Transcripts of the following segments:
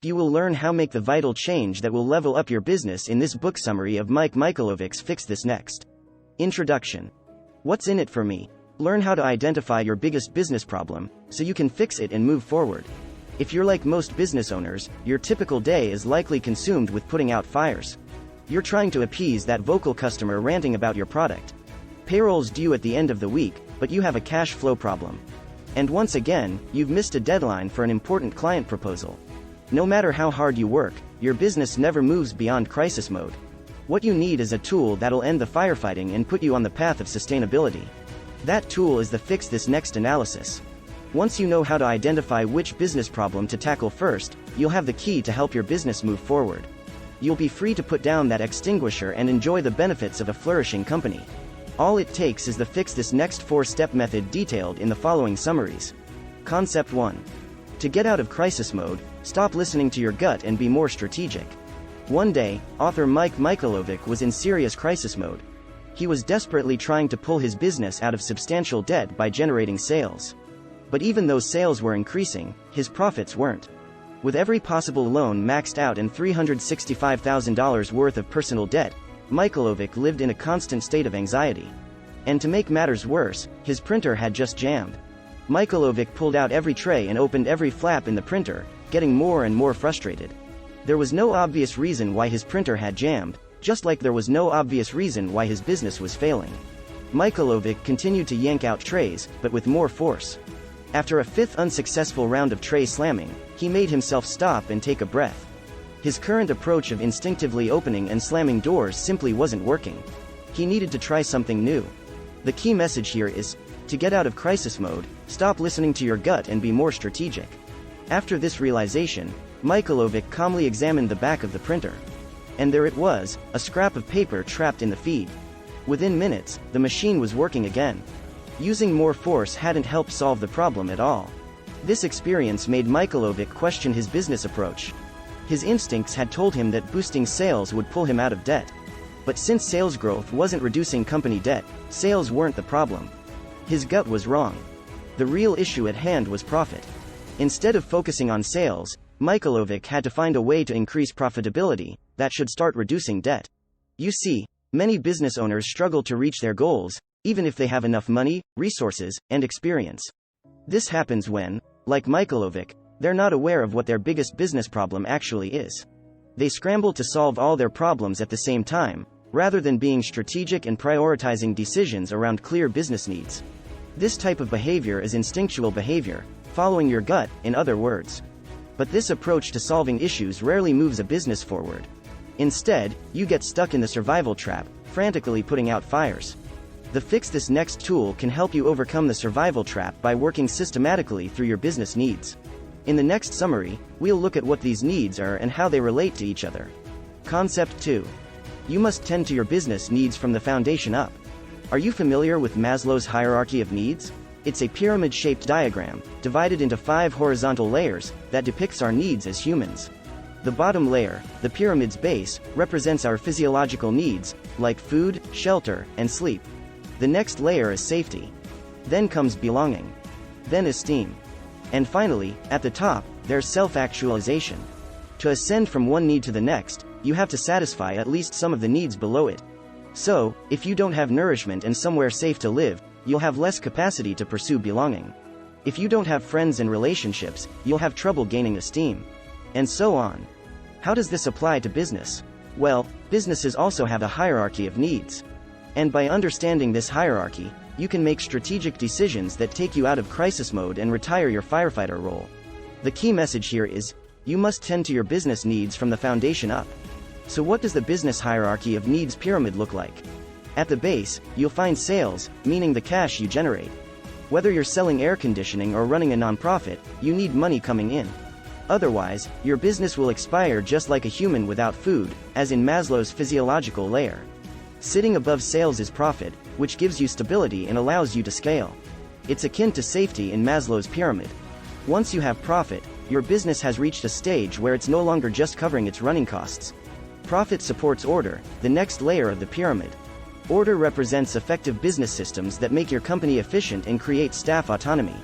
You will learn how to make the vital change that will level up your business in this book summary of Michalowicz Fix This Next. Introduction. What's in it for me? Learn how to identify your biggest business problem, so you can fix it and move forward. If you're like most business owners, your typical day is likely consumed with putting out fires. You're trying to appease that vocal customer ranting about your product. Payroll's due at the end of the week, but you have a cash flow problem. And once again, you've missed a deadline for an important client proposal. No matter how hard you work, your business never moves beyond crisis mode. What you need is a tool that'll end the firefighting and put you on the path of sustainability. That tool is the Fix This Next analysis. Once you know how to identify which business problem to tackle first, you'll have the key to help your business move forward. You'll be free to put down that extinguisher and enjoy the benefits of a flourishing company. All it takes is the Fix This Next 4-step method detailed in the following summaries. Concept 1. To get out of crisis mode, stop listening to your gut and be more strategic. One day, author Michalowicz was in serious crisis mode. He was desperately trying to pull his business out of substantial debt by generating sales. But even though sales were increasing, his profits weren't. With every possible loan maxed out and $365,000 worth of personal debt, Michalowicz lived in a constant state of anxiety. And to make matters worse, his printer had just jammed. Michalowicz pulled out every tray and opened every flap in the printer, getting more and more frustrated. There was no obvious reason why his printer had jammed, just like there was no obvious reason why his business was failing. Michalowicz continued to yank out trays, but with more force. After a fifth unsuccessful round of tray slamming, he made himself stop and take a breath. His current approach of instinctively opening and slamming doors simply wasn't working. He needed to try something new. The key message here is, to get out of crisis mode, stop listening to your gut and be more strategic. After this realization, Michalowicz calmly examined the back of the printer. And there it was, a scrap of paper trapped in the feed. Within minutes, the machine was working again. Using more force hadn't helped solve the problem at all. This experience made Michalowicz question his business approach. His instincts had told him that boosting sales would pull him out of debt. But since sales growth wasn't reducing company debt, sales weren't the problem. His gut was wrong. The real issue at hand was profit. Instead of focusing on sales, Michalowicz had to find a way to increase profitability that should start reducing debt. You see, many business owners struggle to reach their goals, even if they have enough money, resources, and experience. This happens when, like Michalowicz, they're not aware of what their biggest business problem actually is. They scramble to solve all their problems at the same time, rather than being strategic and prioritizing decisions around clear business needs. This type of behavior is instinctual behavior, following your gut, in other words. But this approach to solving issues rarely moves a business forward. Instead, you get stuck in the survival trap, frantically putting out fires. The Fix This Next tool can help you overcome the survival trap by working systematically through your business needs. In the next summary, we'll look at what these needs are and how they relate to each other. Concept 2. You must tend to your business needs from the foundation up. Are you familiar with Maslow's hierarchy of needs? It's a pyramid-shaped diagram, divided into 5 horizontal layers, that depicts our needs as humans. The bottom layer, the pyramid's base, represents our physiological needs, like food, shelter, and sleep. The next layer is safety. Then comes belonging. Then esteem. And finally, at the top, there's self-actualization. To ascend from one need to the next, you have to satisfy at least some of the needs below it. So, if you don't have nourishment and somewhere safe to live, you'll have less capacity to pursue belonging. If you don't have friends and relationships, you'll have trouble gaining esteem. And so on. How does this apply to business? Well, businesses also have a hierarchy of needs. And by understanding this hierarchy, you can make strategic decisions that take you out of crisis mode and retire your firefighter role. The key message here is, you must tend to your business needs from the foundation up. So what does the business hierarchy of needs pyramid look like? At the base, you'll find sales, meaning the cash you generate. Whether you're selling air conditioning or running a nonprofit, you need money coming in. Otherwise, your business will expire just like a human without food, as in Maslow's physiological layer. Sitting above sales is profit, which gives you stability and allows you to scale. It's akin to safety in Maslow's pyramid. Once you have profit, your business has reached a stage where it's no longer just covering its running costs. Profit supports order, the next layer of the pyramid. Order represents effective business systems that make your company efficient and create staff autonomy.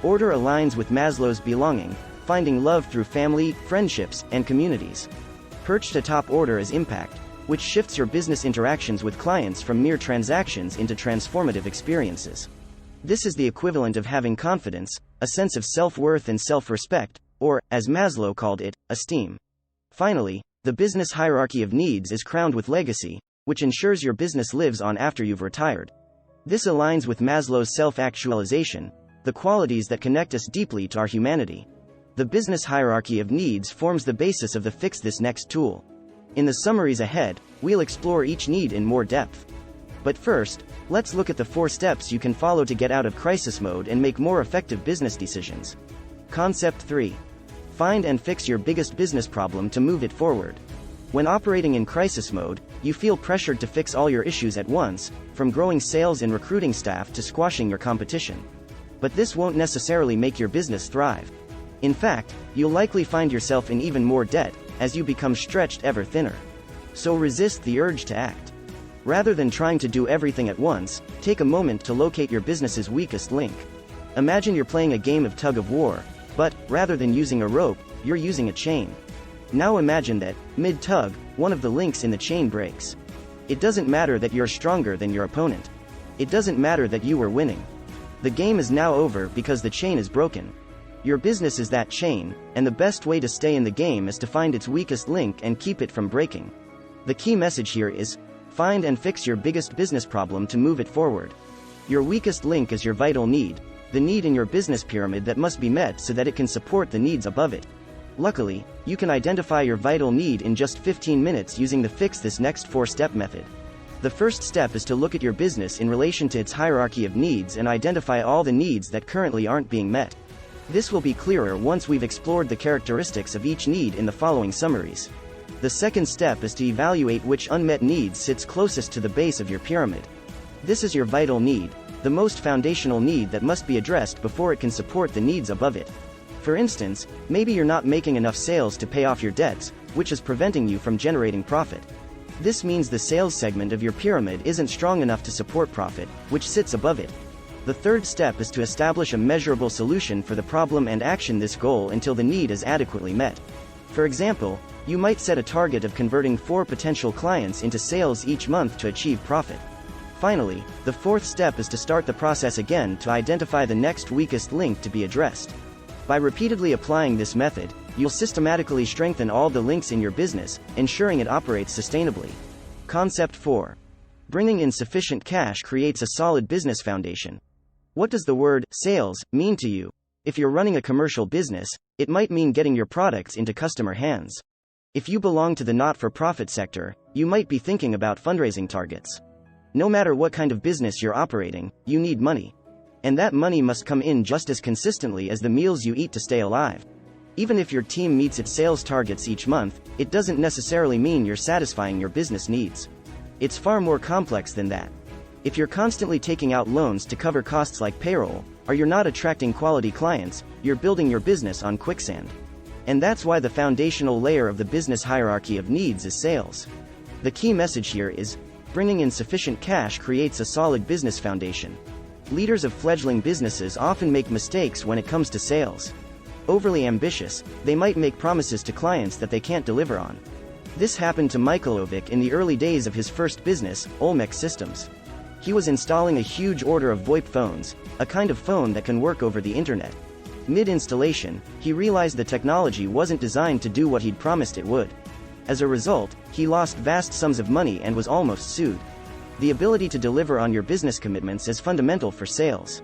Order aligns with Maslow's belonging, finding love through family, friendships, and communities. Perched atop order is impact, which shifts your business interactions with clients from mere transactions into transformative experiences. This is the equivalent of having confidence, a sense of self-worth and self-respect, or, as Maslow called it, esteem. Finally, the business hierarchy of needs is crowned with legacy, which ensures your business lives on after you've retired. This aligns with Maslow's self-actualization, the qualities that connect us deeply to our humanity. The business hierarchy of needs forms the basis of the Fix This Next tool. In the summaries ahead, we'll explore each need in more depth. But first, let's look at the 4 steps you can follow to get out of crisis mode and make more effective business decisions. Concept 3. Find and fix your biggest business problem to move it forward. When operating in crisis mode, you feel pressured to fix all your issues at once, from growing sales and recruiting staff to squashing your competition. But this won't necessarily make your business thrive. In fact, you'll likely find yourself in even more debt, as you become stretched ever thinner. So resist the urge to act. Rather than trying to do everything at once, take a moment to locate your business's weakest link. Imagine you're playing a game of tug of war, but, rather than using a rope, you're using a chain. Now imagine that, mid-tug, one of the links in the chain breaks. It doesn't matter that you're stronger than your opponent. It doesn't matter that you were winning. The game is now over because the chain is broken. Your business is that chain, and the best way to stay in the game is to find its weakest link and keep it from breaking. The key message here is, find and fix your biggest business problem to move it forward. Your weakest link is your vital need, the need in your business pyramid that must be met so that it can support the needs above it. Luckily, you can identify your vital need in just 15 minutes using the Fix This Next 4-step method. The first step is to look at your business in relation to its hierarchy of needs and identify all the needs that currently aren't being met. This will be clearer once we've explored the characteristics of each need in the following summaries. The second step is to evaluate which unmet need sits closest to the base of your pyramid. This is your vital need, the most foundational need that must be addressed before it can support the needs above it. For instance, maybe you're not making enough sales to pay off your debts, which is preventing you from generating profit. This means the sales segment of your pyramid isn't strong enough to support profit, which sits above it. The third step is to establish a measurable solution for the problem and action this goal until the need is adequately met. For example, you might set a target of converting 4 potential clients into sales each month to achieve profit. Finally, the fourth step is to start the process again to identify the next weakest link to be addressed. By repeatedly applying this method, you'll systematically strengthen all the links in your business, ensuring it operates sustainably. Concept 4. Bringing in sufficient cash creates a solid business foundation. What does the word sales mean to you? If you're running a commercial business, it might mean getting your products into customer hands. If you belong to the not-for-profit sector, you might be thinking about fundraising targets. No matter what kind of business you're operating, you need money. And that money must come in just as consistently as the meals you eat to stay alive. Even if your team meets its sales targets each month, it doesn't necessarily mean you're satisfying your business needs. It's far more complex than that. If you're constantly taking out loans to cover costs like payroll, or you're not attracting quality clients, you're building your business on quicksand. And that's why the foundational layer of the business hierarchy of needs is sales. The key message here is, bringing in sufficient cash creates a solid business foundation. Leaders of fledgling businesses often make mistakes when it comes to sales. Overly ambitious, they might make promises to clients that they can't deliver on. This happened to Michalowicz in the early days of his first business, Olmec Systems. He was installing a huge order of VoIP phones, a kind of phone that can work over the internet. Mid-installation, he realized the technology wasn't designed to do what he'd promised it would. As a result, he lost vast sums of money and was almost sued. The ability to deliver on your business commitments is fundamental for sales.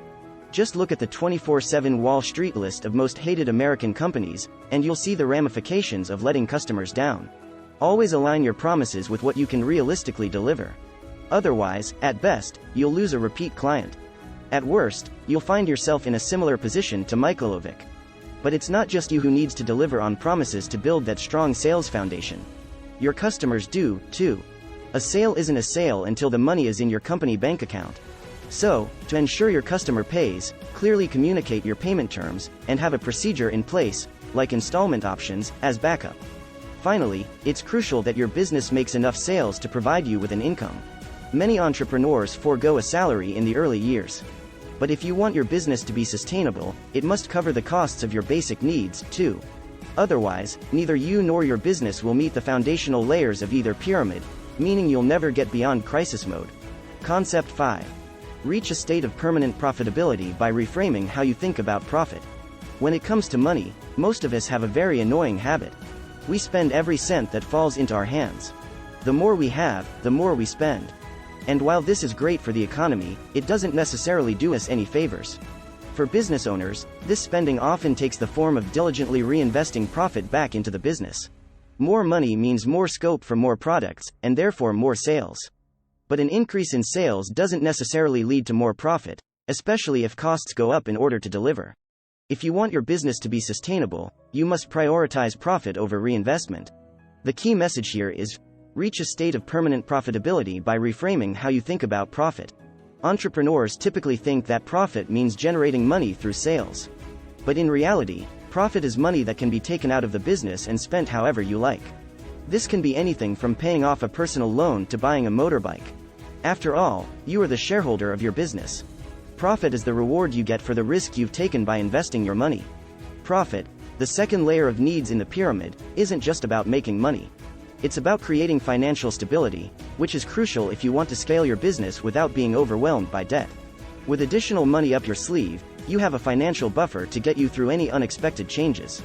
Just look at the 24/7 Wall Street list of most hated American companies, and you'll see the ramifications of letting customers down. Always align your promises with what you can realistically deliver. Otherwise, at best, you'll lose a repeat client. At worst, you'll find yourself in a similar position to Michalowicz. But it's not just you who needs to deliver on promises to build that strong sales foundation. Your customers do, too. A sale isn't a sale until the money is in your company bank account. So, to ensure your customer pays, clearly communicate your payment terms, and have a procedure in place, like installment options, as backup. Finally, it's crucial that your business makes enough sales to provide you with an income. Many entrepreneurs forego a salary in the early years. But if you want your business to be sustainable, it must cover the costs of your basic needs, too. Otherwise, neither you nor your business will meet the foundational layers of either pyramid, meaning you'll never get beyond crisis mode. Concept 5. Reach a state of permanent profitability by reframing how you think about profit. When it comes to money, most of us have a very annoying habit. We spend every cent that falls into our hands. The more we have, the more we spend. And while this is great for the economy, it doesn't necessarily do us any favors. For business owners, this spending often takes the form of diligently reinvesting profit back into the business. More money means more scope for more products, and therefore more sales. But an increase in sales doesn't necessarily lead to more profit, especially if costs go up in order to deliver. If you want your business to be sustainable, you must prioritize profit over reinvestment. The key message here is, reach a state of permanent profitability by reframing how you think about profit. Entrepreneurs typically think that profit means generating money through sales. But in reality, profit is money that can be taken out of the business and spent however you like. This can be anything from paying off a personal loan to buying a motorbike. After all, you are the shareholder of your business. Profit is the reward you get for the risk you've taken by investing your money. Profit, the second layer of needs in the pyramid, isn't just about making money. It's about creating financial stability, which is crucial if you want to scale your business without being overwhelmed by debt. With additional money up your sleeve, you have a financial buffer to get you through any unexpected changes.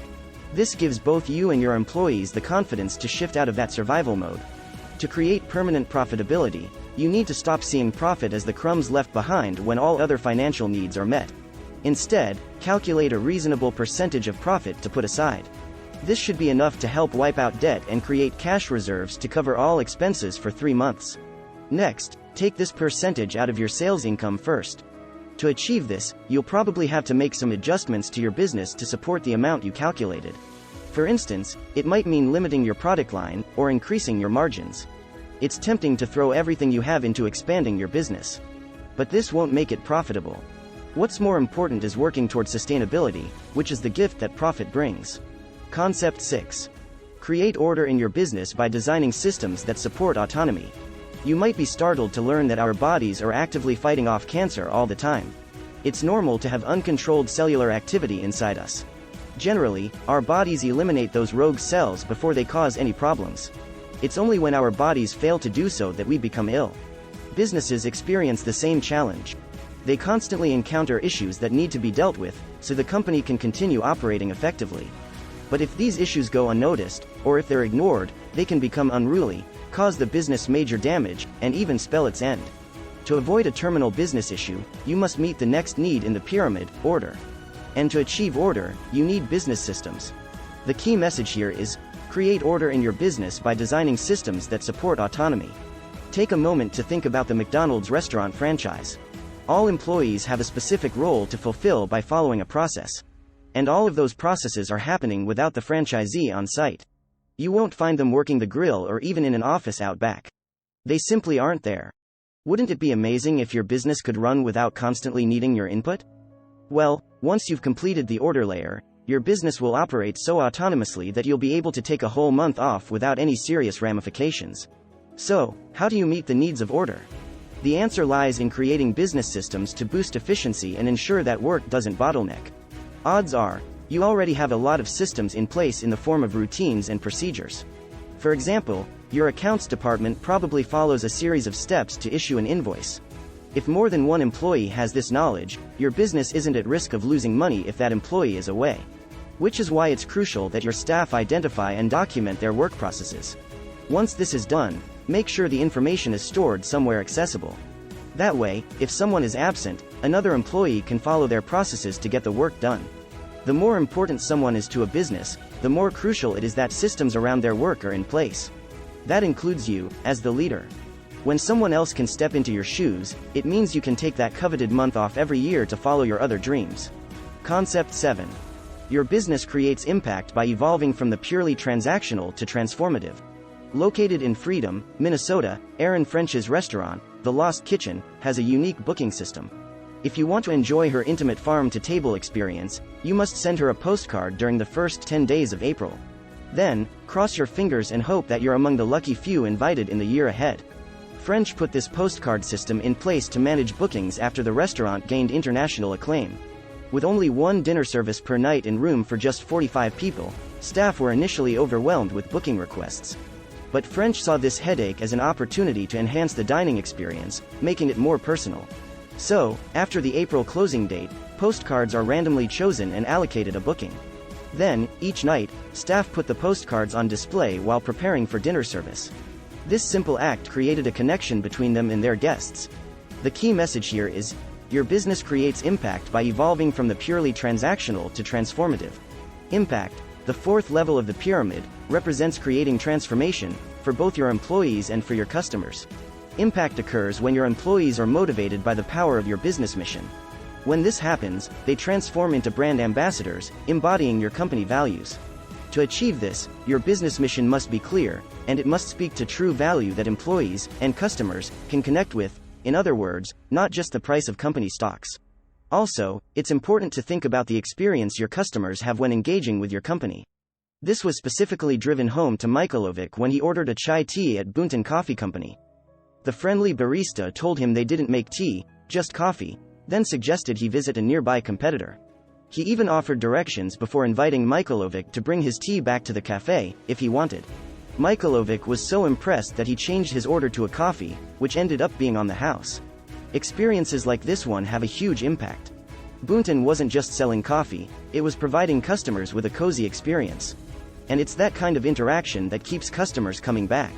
This gives both you and your employees the confidence to shift out of that survival mode. To create permanent profitability, you need to stop seeing profit as the crumbs left behind when all other financial needs are met. Instead, calculate a reasonable percentage of profit to put aside. This should be enough to help wipe out debt and create cash reserves to cover all expenses for 3 months. Next, take this percentage out of your sales income first. To achieve this, you'll probably have to make some adjustments to your business to support the amount you calculated. For instance, it might mean limiting your product line, or increasing your margins. It's tempting to throw everything you have into expanding your business. But this won't make it profitable. What's more important is working toward sustainability, which is the gift that profit brings. Concept 6. Create order in your business by designing systems that support autonomy. You might be startled to learn that our bodies are actively fighting off cancer all the time. It's normal to have uncontrolled cellular activity inside us. Generally, our bodies eliminate those rogue cells before they cause any problems. It's only when our bodies fail to do so that we become ill. Businesses experience the same challenge. They constantly encounter issues that need to be dealt with, so the company can continue operating effectively. But if these issues go unnoticed, or if they're ignored, they can become unruly, cause the business major damage, and even spell its end. To avoid a terminal business issue, you must meet the next need in the pyramid, order. And to achieve order, you need business systems. The key message here is, create order in your business by designing systems that support autonomy. Take a moment to think about the McDonald's restaurant franchise. All employees have a specific role to fulfill by following a process. And all of those processes are happening without the franchisee on site. You won't find them working the grill or even in an office out back. They simply aren't there. Wouldn't it be amazing if your business could run without constantly needing your input? Well, once you've completed the order layer, your business will operate so autonomously that you'll be able to take a whole month off without any serious ramifications. So, how do you meet the needs of order? The answer lies in creating business systems to boost efficiency and ensure that work doesn't bottleneck. Odds are, you already have a lot of systems in place in the form of routines and procedures. For example, your accounts department probably follows a series of steps to issue an invoice. If more than one employee has this knowledge, your business isn't at risk of losing money if that employee is away. Which is why it's crucial that your staff identify and document their work processes. Once this is done, make sure the information is stored somewhere accessible. That way, if someone is absent, another employee can follow their processes to get the work done. The more important someone is to a business, the more crucial it is that systems around their work are in place. That includes you, as the leader. When someone else can step into your shoes, it means you can take that coveted month off every year to follow your other dreams. Concept 7. Your business creates impact by evolving from the purely transactional to transformative. Located in Freedom, Minnesota, Erin French's restaurant, The Lost Kitchen, has a unique booking system. If you want to enjoy her intimate farm-to-table experience, you must send her a postcard during the first 10 days of April. Then, cross your fingers and hope that you're among the lucky few invited in the year ahead. French put this postcard system in place to manage bookings after the restaurant gained international acclaim. With only one dinner service per night and room for just 45 people, staff were initially overwhelmed with booking requests. But French saw this headache as an opportunity to enhance the dining experience, making it more personal. So, after the April closing date, postcards are randomly chosen and allocated a booking. Then, each night, staff put the postcards on display while preparing for dinner service. This simple act created a connection between them and their guests. The key message here is, your business creates impact by evolving from the purely transactional to transformative. Impact, the fourth level of the pyramid, represents creating transformation, for both your employees and for your customers. Impact occurs when your employees are motivated by the power of your business mission. When this happens, they transform into brand ambassadors, embodying your company values. To achieve this, your business mission must be clear, and it must speak to true value that employees and customers can connect with, in other words, not just the price of company stocks. Also, it's important to think about the experience your customers have when engaging with your company. This was specifically driven home to Michalowicz when he ordered a chai tea at Bunten Coffee Company. The friendly barista told him they didn't make tea, just coffee, then suggested he visit a nearby competitor. He even offered directions before inviting Michalowicz to bring his tea back to the cafe, if he wanted. Michalowicz was so impressed that he changed his order to a coffee, which ended up being on the house. Experiences like this one have a huge impact. Bunten wasn't just selling coffee, it was providing customers with a cozy experience. And it's that kind of interaction that keeps customers coming back.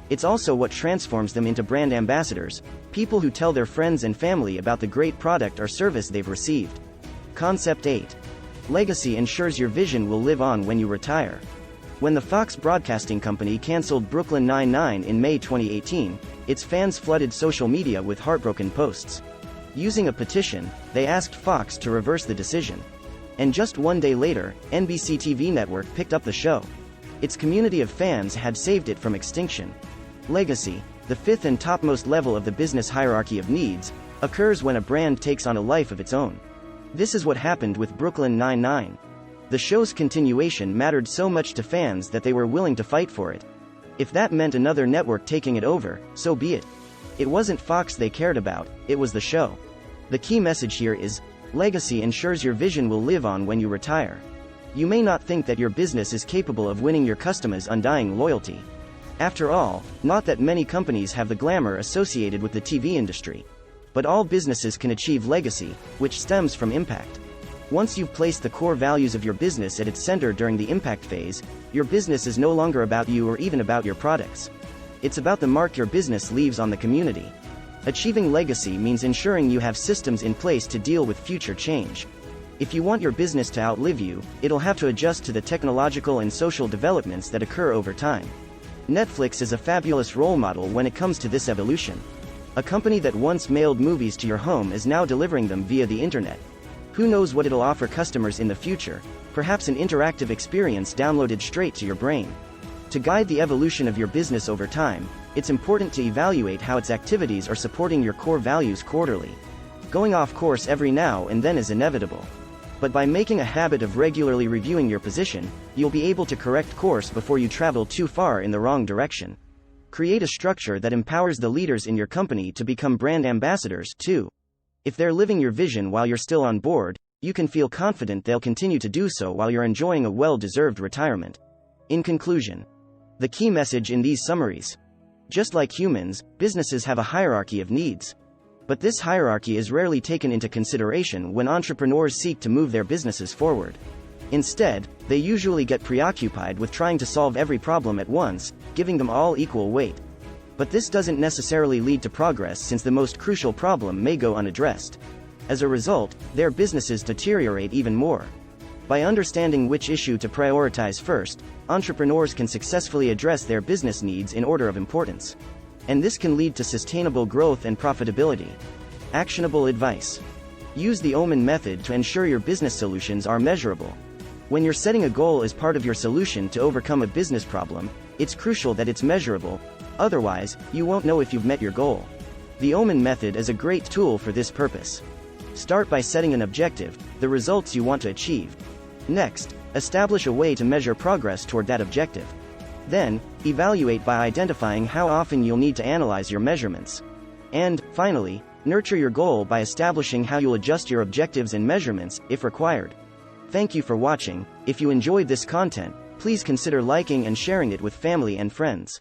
It's also what transforms them into brand ambassadors, people who tell their friends and family about the great product or service they've received. Concept 8. Legacy ensures your vision will live on when you retire. When the Fox Broadcasting Company canceled Brooklyn Nine-Nine in May 2018, its fans flooded social media with heartbroken posts. Using a petition, they asked Fox to reverse the decision. And just one day later, NBC TV network picked up the show. Its community of fans had saved it from extinction. Legacy, the fifth and topmost level of the business hierarchy of needs, occurs when a brand takes on a life of its own. This is what happened with Brooklyn Nine-Nine. The show's continuation mattered so much to fans that they were willing to fight for it. If that meant another network taking it over, so be it. It wasn't Fox they cared about, it was the show. The key message here is, legacy ensures your vision will live on when you retire. You may not think that your business is capable of winning your customers' undying loyalty. After all, not that many companies have the glamour associated with the TV industry. But all businesses can achieve legacy, which stems from impact. Once you've placed the core values of your business at its center during the impact phase, your business is no longer about you or even about your products. It's about the mark your business leaves on the community. Achieving legacy means ensuring you have systems in place to deal with future change. If you want your business to outlive you, it'll have to adjust to the technological and social developments that occur over time. Netflix is a fabulous role model when it comes to this evolution. A company that once mailed movies to your home is now delivering them via the internet. Who knows what it'll offer customers in the future, perhaps an interactive experience downloaded straight to your brain. To guide the evolution of your business over time, it's important to evaluate how its activities are supporting your core values quarterly. Going off course every now and then is inevitable. But by making a habit of regularly reviewing your position, you'll be able to correct course before you travel too far in the wrong direction. Create a structure that empowers the leaders in your company to become brand ambassadors, too. If they're living your vision while you're still on board, you can feel confident they'll continue to do so while you're enjoying a well-deserved retirement. In conclusion, the key message in these summaries. Just like humans, businesses have a hierarchy of needs. But this hierarchy is rarely taken into consideration when entrepreneurs seek to move their businesses forward. Instead, they usually get preoccupied with trying to solve every problem at once, giving them all equal weight. But this doesn't necessarily lead to progress since the most crucial problem may go unaddressed. As a result, their businesses deteriorate even more. By understanding which issue to prioritize first, entrepreneurs can successfully address their business needs in order of importance. And this can lead to sustainable growth and profitability. Actionable advice. Use the OMEN method to ensure your business solutions are measurable. When you're setting a goal as part of your solution to overcome a business problem, it's crucial that it's measurable. Otherwise, you won't know if you've met your goal. The OMEN method is a great tool for this purpose. Start by setting an objective, the results you want to achieve. Next, establish a way to measure progress toward that objective. Then, evaluate by identifying how often you'll need to analyze your measurements. And, finally, nurture your goal by establishing how you'll adjust your objectives and measurements, if required. Thank you for watching. If you enjoyed this content, please consider liking and sharing it with family and friends.